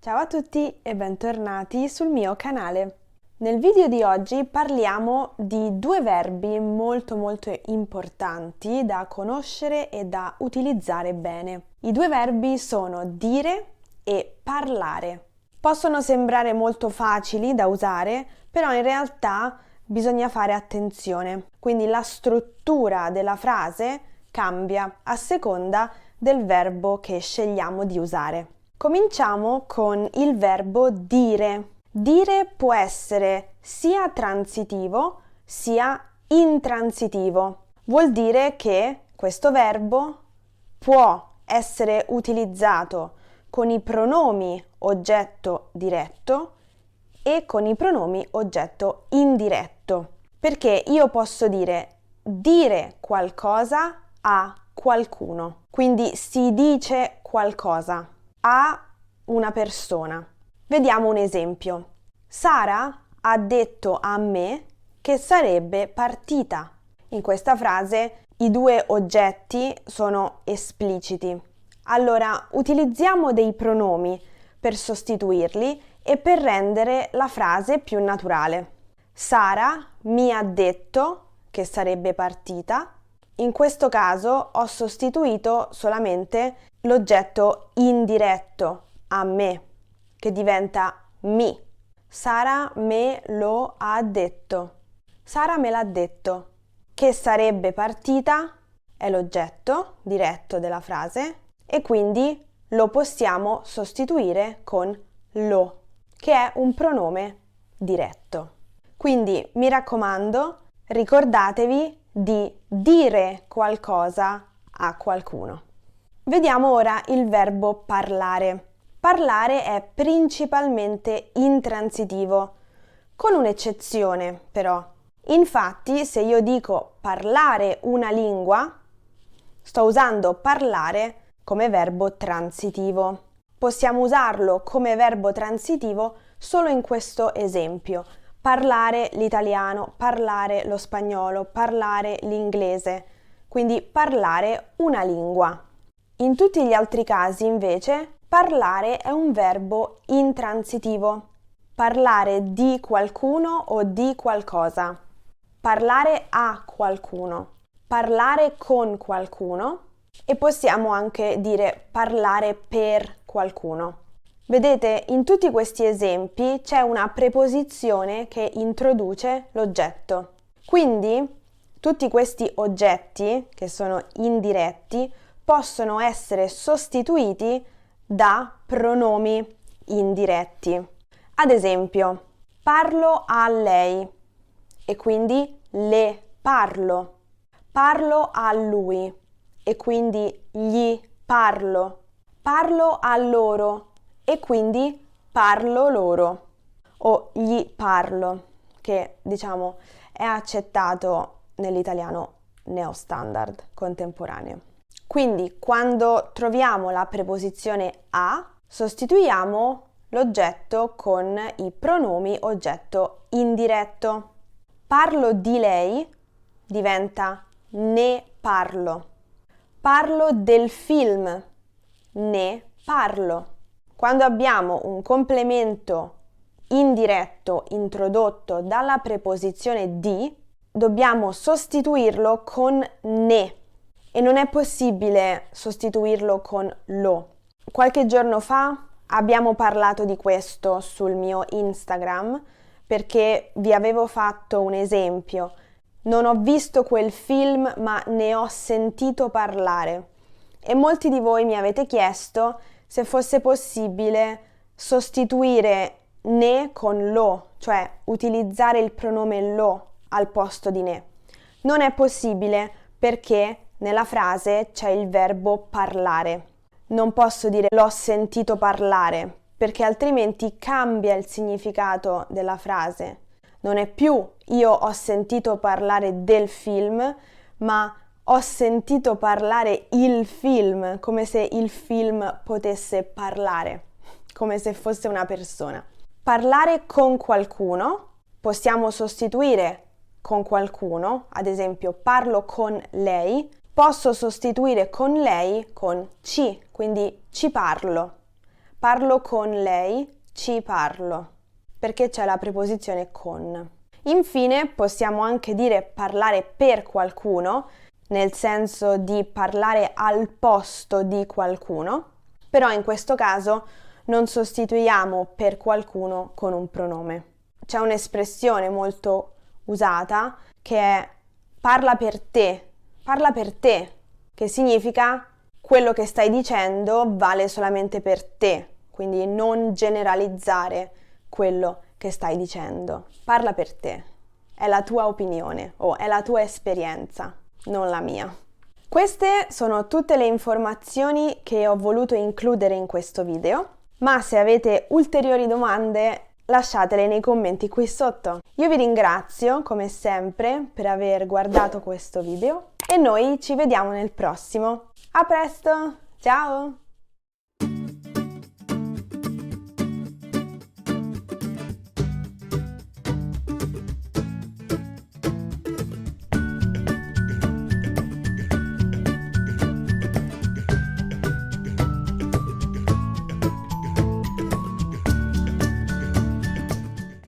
Ciao a tutti e bentornati sul mio canale. Nel video di oggi parliamo di due verbi molto importanti da conoscere e da utilizzare bene. I due verbi sono dire e parlare. Possono sembrare molto facili da usare, però in realtà bisogna fare attenzione. Quindi la struttura della frase cambia a seconda del verbo che scegliamo di usare. Cominciamo con il verbo dire. Dire può essere sia transitivo sia intransitivo. Vuol dire che questo verbo può essere utilizzato con i pronomi oggetto diretto e con i pronomi oggetto indiretto. Perché io posso dire qualcosa a qualcuno. Quindi si dice qualcosa a una persona. Vediamo un esempio. Sara ha detto a me che sarebbe partita. In questa frase i due oggetti sono espliciti. Allora utilizziamo dei pronomi per sostituirli e per rendere la frase più naturale. Sara mi ha detto che sarebbe partita. In questo caso ho sostituito solamente l'oggetto indiretto a me, che diventa mi. Sara me lo ha detto. Sara me l'ha detto. Che sarebbe partita è l'oggetto diretto della frase e quindi lo possiamo sostituire con lo, che è un pronome diretto. Quindi mi raccomando, ricordatevi di dire qualcosa a qualcuno. Vediamo ora il verbo parlare. Parlare è principalmente intransitivo, con un'eccezione però. Infatti, se io dico parlare una lingua, sto usando parlare come verbo transitivo. Possiamo usarlo come verbo transitivo solo in questo esempio. Parlare l'italiano, parlare lo spagnolo, parlare l'inglese, quindi parlare una lingua. In tutti gli altri casi, invece, parlare è un verbo intransitivo. Parlare di qualcuno o di qualcosa. Parlare a qualcuno. Parlare con qualcuno e possiamo anche dire parlare per qualcuno. Vedete, in tutti questi esempi c'è una preposizione che introduce l'oggetto. Quindi tutti questi oggetti, che sono indiretti, possono essere sostituiti da pronomi indiretti. Ad esempio, parlo a lei e quindi le parlo. Parlo a lui e quindi gli parlo. Parlo a loro e quindi parlo loro. O gli parlo, che diciamo è accettato nell'italiano neostandard contemporaneo. Quindi quando troviamo la preposizione a, sostituiamo l'oggetto con i pronomi oggetto indiretto. Parlo di lei diventa ne parlo. Parlo del film, ne parlo. Quando abbiamo un complemento indiretto introdotto dalla preposizione di, dobbiamo sostituirlo con ne e non è possibile sostituirlo con lo. Qualche giorno fa abbiamo parlato di questo sul mio Instagram perché vi avevo fatto un esempio. Non ho visto quel film, ma ne ho sentito parlare. E molti di voi mi avete chiesto se fosse possibile sostituire ne con lo, cioè utilizzare il pronome lo al posto di ne. Non è possibile perché nella frase c'è il verbo parlare. Non posso dire l'ho sentito parlare, perché altrimenti cambia il significato della frase. Non è più io ho sentito parlare del film, ma ho sentito parlare il film, come se il film potesse parlare, come se fosse una persona. Parlare con qualcuno, possiamo sostituire con qualcuno, ad esempio parlo con lei, posso sostituire con lei con ci, quindi ci parlo. parlo con lei, ci parlo, perché c'è la preposizione con. Infine possiamo anche dire parlare per qualcuno, nel senso di parlare al posto di qualcuno, però in questo caso non sostituiamo per qualcuno con un pronome. C'è un'espressione molto usata che è parla per te, che significa quello che stai dicendo vale solamente per te, quindi non generalizzare quello che stai dicendo. Parla per te, è la tua opinione o è la tua esperienza, non la mia. Queste sono tutte le informazioni che ho voluto includere in questo video, ma se avete ulteriori domande lasciatele nei commenti qui sotto. Io vi ringrazio come sempre per aver guardato questo video e noi ci vediamo nel prossimo. A presto, ciao!